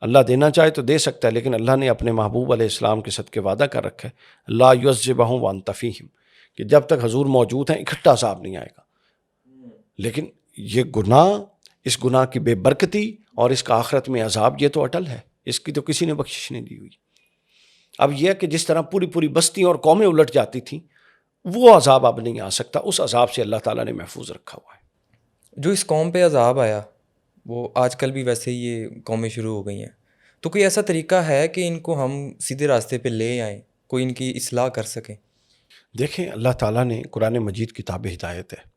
[SPEAKER 2] اللہ دینا چاہے تو دے سکتا ہے، لیکن اللہ نے اپنے محبوب علیہ السلام کے صدقے وعدہ کر رکھا ہے لا یعذبہم وانت فیہم، کہ جب تک حضور موجود ہیں اکٹھا عذاب نہیں آئے گا۔ لیکن یہ گناہ، اس گناہ کی بے برکتی اور اس کا آخرت میں عذاب، یہ تو اٹل ہے، اس کی تو کسی نے بخشش نہیں دی ہوئی۔ اب یہ کہ جس طرح پوری پوری بستیاں اور قومیں الٹ جاتی تھیں، وہ عذاب اب نہیں آ سکتا، اس عذاب سے اللہ تعالیٰ نے محفوظ رکھا ہوا ہے۔
[SPEAKER 1] جو اس قوم پہ عذاب آیا وہ آج کل بھی ویسے ہی یہ قومیں شروع ہو گئی ہیں، تو کوئی ایسا طریقہ ہے کہ ان کو ہم سیدھے راستے پہ لے آئیں، کوئی ان کی اصلاح کر سکیں؟
[SPEAKER 2] دیکھیں، اللہ تعالیٰ نے قرآن مجید کتاب ہدایت ہے،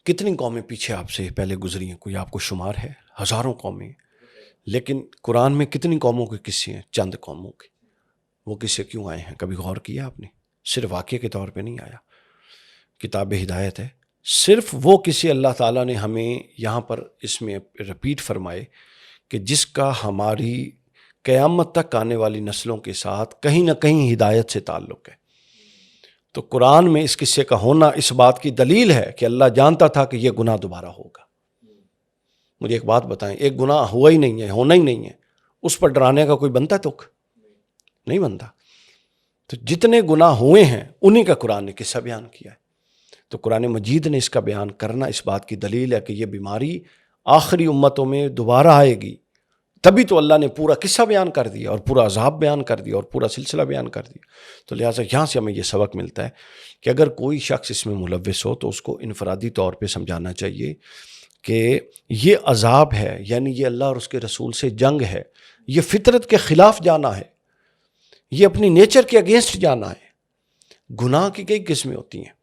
[SPEAKER 2] کتنی قومیں پیچھے آپ سے پہلے گزری ہیں، کوئی آپ کو شمار ہے؟ ہزاروں قومیں ہیں، لیکن قرآن میں کتنی قوموں کے قصے ہیں؟ چند قوموں کے۔ وہ قصے کیوں آئے ہیں، کبھی غور کیا آپ نے؟ صرف واقعے کے طور پہ نہیں آیا، کتاب ہدایت ہے، صرف وہ قصے اللہ تعالیٰ نے ہمیں یہاں پر اس میں رپیٹ فرمائے کہ جس کا ہماری قیامت تک آنے والی نسلوں کے ساتھ کہیں نہ کہیں ہدایت سے تعلق ہے۔ تو قرآن میں اس قصے کا ہونا اس بات کی دلیل ہے کہ اللہ جانتا تھا کہ یہ گناہ دوبارہ ہوگا۔ مجھے ایک بات بتائیں، ایک گناہ ہوا ہی نہیں ہے، ہونا ہی نہیں ہے، اس پر ڈرانے کا کوئی بنتا تک نہیں بنتا۔ تو جتنے گناہ ہوئے ہیں انہی کا قرآن نے قصہ بیان کیا ہے۔ تو قرآن مجید نے اس کا بیان کرنا اس بات کی دلیل ہے کہ یہ بیماری آخری امتوں میں دوبارہ آئے گی، تبھی تو اللہ نے پورا قصہ بیان کر دیا اور پورا عذاب بیان کر دیا اور پورا سلسلہ بیان کر دیا۔ تو لہٰذا یہاں سے ہمیں یہ سبق ملتا ہے کہ اگر کوئی شخص اس میں ملوث ہو تو اس کو انفرادی طور پہ سمجھانا چاہیے کہ یہ عذاب ہے، یعنی یہ اللہ اور اس کے رسول سے جنگ ہے، یہ فطرت کے خلاف جانا ہے، یہ اپنی نیچر کے اگینسٹ جانا ہے۔ گناہ کی کئی قسمیں ہوتی ہیں،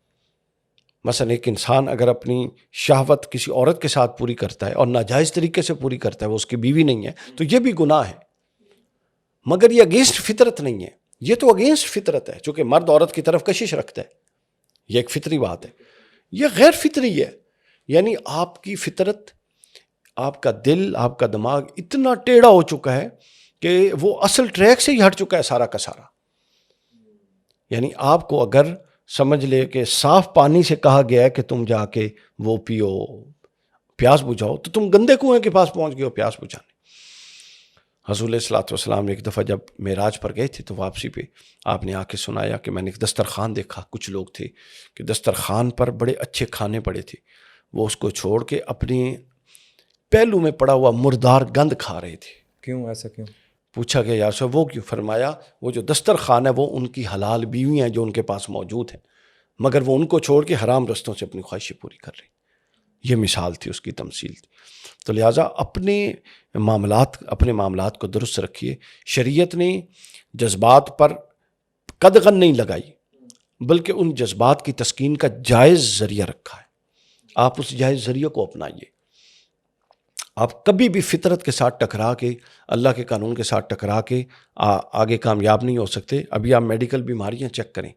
[SPEAKER 2] مثلا ایک انسان اگر اپنی شہوت کسی عورت کے ساتھ پوری کرتا ہے اور ناجائز طریقے سے پوری کرتا ہے، وہ اس کی بیوی نہیں ہے، تو یہ بھی گناہ ہے، مگر یہ اگینسٹ فطرت نہیں ہے، یہ تو اگینسٹ فطرت ہے، چونکہ مرد عورت کی طرف کشش رکھتا ہے، یہ ایک فطری بات ہے۔ یہ غیر فطری ہے، یعنی آپ کی فطرت، آپ کا دل، آپ کا دماغ اتنا ٹیڑھا ہو چکا ہے کہ وہ اصل ٹریک سے ہی ہٹ چکا ہے سارا کا سارا۔ یعنی آپ کو اگر سمجھ لے کہ صاف پانی سے کہا گیا ہے کہ تم جا کے وہ پیو، پیاس بجھاؤ، تو تم گندے کنویں کے پاس پہنچ گئے ہو پیاس بجھانے۔ حضور علیہ الصلوۃ والسلام ایک دفعہ جب معراج پر گئے تھے تو واپسی پہ آپ نے آ کے سنایا کہ میں نے ایک دسترخوان دیکھا، کچھ لوگ تھے کہ دسترخوان پر بڑے اچھے کھانے پڑے تھے، وہ اس کو چھوڑ کے اپنے پہلو میں پڑا ہوا مردار گند کھا رہے تھے۔
[SPEAKER 1] کیوں ایسا کیوں؟
[SPEAKER 2] پوچھا گیا یا وہ کیوں؟ فرمایا وہ جو دسترخوان ہے وہ ان کی حلال بیوی ہیں جو ان کے پاس موجود ہیں، مگر وہ ان کو چھوڑ کے حرام رستوں سے اپنی خواہشیں پوری کر رہے ہیں۔ یہ مثال تھی، اس کی تمثیل تھی۔ تو لہٰذا اپنے معاملات کو درست رکھیے۔ شریعت نے جذبات پر قدغن نہیں لگائی، بلکہ ان جذبات کی تسکین کا جائز ذریعہ رکھا ہے۔ آپ اس جائز ذریعے کو اپنائیے۔ آپ کبھی بھی فطرت کے ساتھ ٹکرا کے، اللہ کے قانون کے ساتھ ٹکرا کے آگے کامیاب نہیں ہو سکتے۔ ابھی آپ میڈیکل بیماریاں چیک کریں،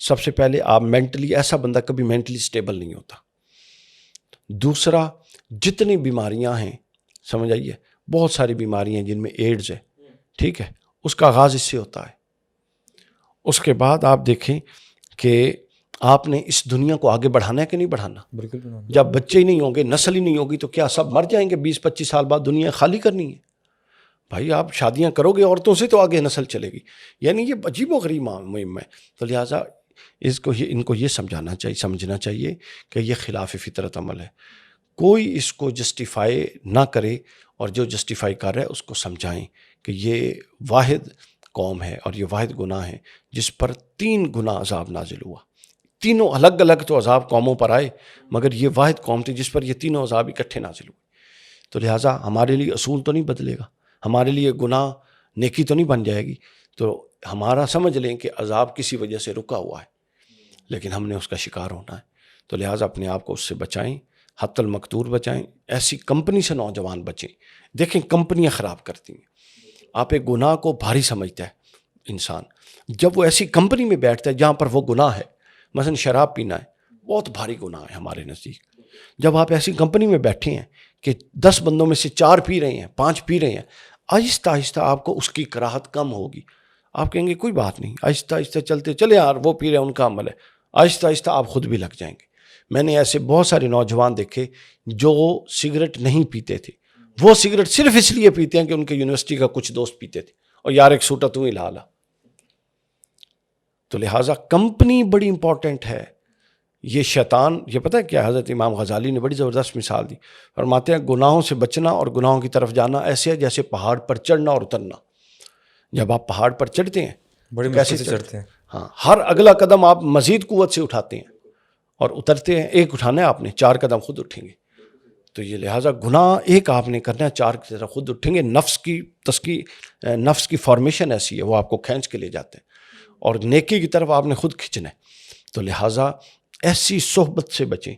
[SPEAKER 2] سب سے پہلے آپ مینٹلی، ایسا بندہ کبھی مینٹلی سٹیبل نہیں ہوتا۔ دوسرا، جتنی بیماریاں ہیں، سمجھ آئیے، بہت ساری بیماریاں ہیں جن میں ایڈز ہے، ٹھیک ہے، اس کا آغاز اس سے ہوتا ہے۔ اس کے بعد آپ دیکھیں کہ آپ نے اس دنیا کو آگے بڑھانا ہے کہ نہیں بڑھانا؟
[SPEAKER 1] بالکل۔
[SPEAKER 2] جب بچے ہی نہیں ہوں گے، نسل ہی نہیں ہوگی، تو کیا سب مر جائیں گے؟ 20-25 سال بعد دنیا خالی کرنی ہے؟ بھائی آپ شادیاں کرو گے عورتوں سے تو آگے نسل چلے گی، یعنی یہ عجیب و غریب مہم ہے۔ تو لہٰذا ان کو یہ سمجھنا چاہیے کہ یہ خلاف فطرت عمل ہے۔ کوئی اس کو جسٹیفائی نہ کرے، اور جو جسٹیفائی کر رہا ہے اس کو سمجھائیں کہ یہ واحد قوم ہے اور یہ واحد گناہ ہے جس پر 3 گنا عذاب نازل ہوا۔ تینوں الگ الگ تو عذاب قوموں پر آئے، مگر یہ واحد قوم تھی جس پر یہ تینوں عذاب اکٹھے نازل ہوئے۔ تو لہٰذا ہمارے لیے اصول تو نہیں بدلے گا، ہمارے لیے گناہ نیکی تو نہیں بن جائے گی، تو ہمارا سمجھ لیں کہ عذاب کسی وجہ سے رکا ہوا ہے، لیکن ہم نے اس کا شکار ہونا ہے۔ تو لہٰذا اپنے آپ کو اس سے بچائیں، حتی المقدور بچائیں۔ ایسی کمپنی سے نوجوان بچیں۔ دیکھیں کمپنیاں خراب کرتی ہیں۔ آپ ایک گناہ کو بھاری سمجھتا ہے انسان، جب وہ ایسی کمپنی میں بیٹھتا ہے جہاں پر وہ گناہ ہے، مثلا شراب پینا ہے، بہت بھاری گناہ ہے ہمارے نزدیک۔ جب آپ ایسی کمپنی میں بیٹھے ہیں کہ 10 بندوں میں سے 4 پی رہے ہیں، 5 پی رہے ہیں، آہستہ آہستہ آپ کو اس کی کراہت کم ہوگی۔ آپ کہیں گے کوئی بات نہیں، آہستہ آہستہ چلتے چلے یار، وہ پی رہے ہیں، ان کا عمل ہے، آہستہ آہستہ آپ خود بھی لگ جائیں گے۔ میں نے ایسے بہت سارے نوجوان دیکھے جو سگریٹ نہیں پیتے تھے، وہ سگریٹ صرف اس لیے پیتے ہیں کہ ان کے یونیورسٹی کا کچھ دوست پیتے تھے اور یار ایک سوٹا تو ہی لا لا. تو لہٰذا کمپنی بڑی امپورٹنٹ ہے. یہ شیطان، یہ پتہ ہے کیا، حضرت امام غزالی نے بڑی زبردست مثال دی. فرماتے ہیں گناہوں سے بچنا اور گناہوں کی طرف جانا ایسے ہے جیسے پہاڑ پر چڑھنا اور اترنا. جب آپ پہاڑ پر چڑھتے ہیں
[SPEAKER 1] بڑی
[SPEAKER 2] کیسے
[SPEAKER 1] مشکل سے چڑھتے ہیں.
[SPEAKER 2] ہاں، ہر اگلا قدم آپ مزید قوت سے اٹھاتے ہیں اور اترتے ہیں. ایک اٹھانا ہے آپ نے، 4 قدم خود اٹھیں گے. تو یہ لہٰذا گناہ ایک آپ نے کرنا ہے، 4 کی طرف خود اٹھیں گے. نفس کی فارمیشن ایسی ہے، وہ آپ کو کھینچ کے لے جاتے ہیں اور نیکی کی طرف آپ نے خود کھینچنا ہے. تو لہٰذا ایسی صحبت سے بچیں.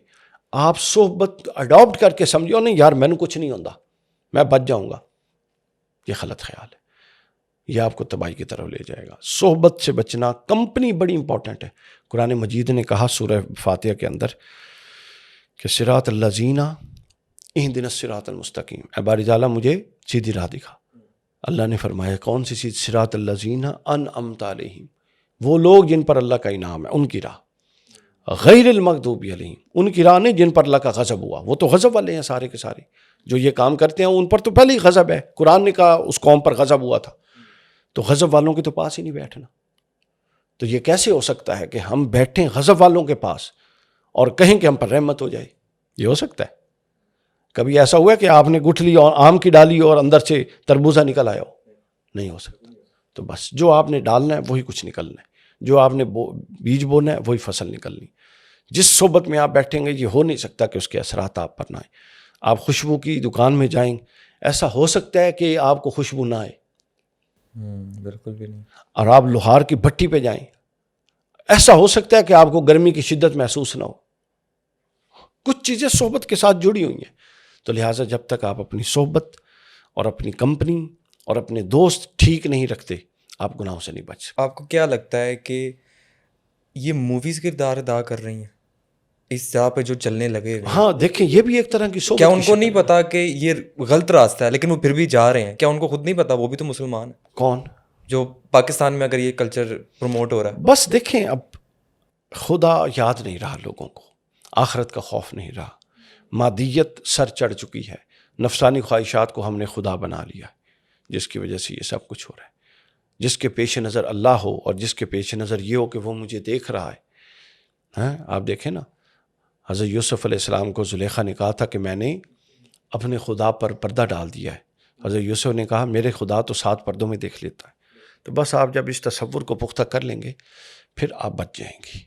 [SPEAKER 2] آپ صحبت اڈاپٹ کر کے سمجھو نہیں یار میں نے کچھ نہیں ہوتا، میں بچ جاؤں گا، یہ غلط خیال ہے. یہ آپ کو تباہی کی طرف لے جائے گا. صحبت سے بچنا. کمپنی بڑی امپورٹنٹ ہے. قرآن مجید نے کہا سورہ فاتحہ کے اندر کہ صراط الذین اہدنا الصراط المستقیم، اے باری تعالیٰ مجھے سیدھی راہ دکھا. اللہ نے فرمایا کون سی چیز؟ صراط الذین انعمت علیہم، وہ لوگ جن پر اللہ کا انعام ہے، ان کی راہ. غیر المغضوب علیہم، ان کی راہ نہیں جن پر اللہ کا غضب ہوا. وہ تو غضب والے ہیں سارے کے سارے جو یہ کام کرتے ہیں، ان پر تو پہلے ہی غضب ہے. قرآن نے کہا اس قوم پر غضب ہوا تھا، تو غضب والوں کے تو پاس ہی نہیں بیٹھنا. تو یہ کیسے ہو سکتا ہے کہ ہم بیٹھیں غضب والوں کے پاس اور کہیں کہ ہم پر رحمت ہو جائے؟ یہ ہو سکتا ہے؟ کبھی ایسا ہوا کہ آپ نے گٹھلی اور آم کی ڈالی اور اندر سے تربوزہ نکل آیا ہو؟ نہیں ہو سکتا. تو بس جو آپ نے ڈالنا ہے وہی کچھ نکلنا ہے، جو آپ نے بیج بونا ہے وہی فصل نکلنی. جس صحبت میں آپ بیٹھیں گے یہ ہو نہیں سکتا کہ اس کے اثرات آپ پر نہ آئیں. آپ خوشبو کی دکان میں جائیں، ایسا ہو سکتا ہے کہ آپ کو خوشبو نہ آئے.
[SPEAKER 1] بالکل بھی نہیں.
[SPEAKER 2] اور آپ لوہار کی بھٹی پہ جائیں، ایسا ہو سکتا ہے کہ آپ کو گرمی کی شدت محسوس نہ ہو. کچھ چیزیں صحبت کے ساتھ جڑی ہوئی ہیں. تو لہٰذا جب تک آپ اپنی صحبت اور اپنی کمپنی اور اپنے دوست ٹھیک نہیں رکھتے، آپ گناہوں سے نہیں بچ سکتے.
[SPEAKER 1] آپ کو کیا لگتا ہے کہ یہ موویز کردار ادا کر رہی ہیں اس جگہ پہ جو چلنے لگے ہوئے ہیں؟
[SPEAKER 2] ہاں دیکھیں، یہ بھی ایک طرح کی صحبت.
[SPEAKER 1] کیا ان کو نہیں پتا کہ یہ غلط راستہ ہے لیکن وہ پھر بھی جا رہے ہیں؟ کیا ان کو خود نہیں پتا؟ وہ بھی تو مسلمان ہیں.
[SPEAKER 2] کون؟
[SPEAKER 1] جو پاکستان میں اگر یہ کلچر پروموٹ ہو رہا ہے.
[SPEAKER 2] بس دیکھیں، اب خدا یاد نہیں رہا لوگوں کو، آخرت کا خوف نہیں رہا، مادیت سر چڑھ چکی ہے، نفسانی خواہشات کو ہم نے خدا بنا لیا ہے، جس کی وجہ سے یہ سب کچھ ہو رہا ہے. جس کے پیش نظر اللہ ہو اور جس کے پیش نظر یہ ہو کہ وہ مجھے دیکھ رہا ہے. آپ دیکھیں نا، حضرت یوسف علیہ السلام کو زلیخا نے کہا تھا کہ میں نے اپنے خدا پر پردہ ڈال دیا ہے. حضرت یوسف نے کہا میرے خدا تو 7 پردوں میں دیکھ لیتا ہے. تو بس آپ جب اس تصور کو پختہ کر لیں گے پھر آپ بچ جائیں گے.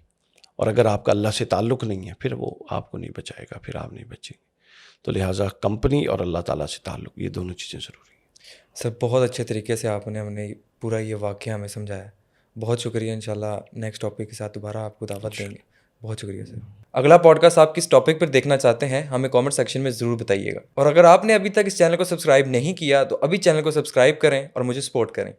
[SPEAKER 2] اور اگر آپ کا اللہ سے تعلق نہیں ہے پھر وہ آپ کو نہیں بچائے گا، پھر آپ نہیں بچیں گے. تو لہٰذا کمپنی اور اللہ تعالیٰ سے تعلق، یہ دونوں چیزیں ضروری ہیں.
[SPEAKER 1] سر بہت اچھے طریقے سے آپ نے ہمیں پورا یہ واقعہ ہمیں سمجھایا. بہت شکریہ. انشاءاللہ نیکسٹ ٹاپک کے ساتھ دوبارہ آپ کو دعوت دیں گے. بہت شکریہ سر. اگلا پوڈ کاسٹ آپ کس ٹاپک پر دیکھنا چاہتے ہیں ہمیں کامنٹ سیکشن میں ضرور بتائیے گا. اور اگر آپ نے ابھی تک اس چینل کو سبسکرائب نہیں کیا تو ابھی چینل کو سبسکرائب کریں اور مجھے سپورٹ کریں.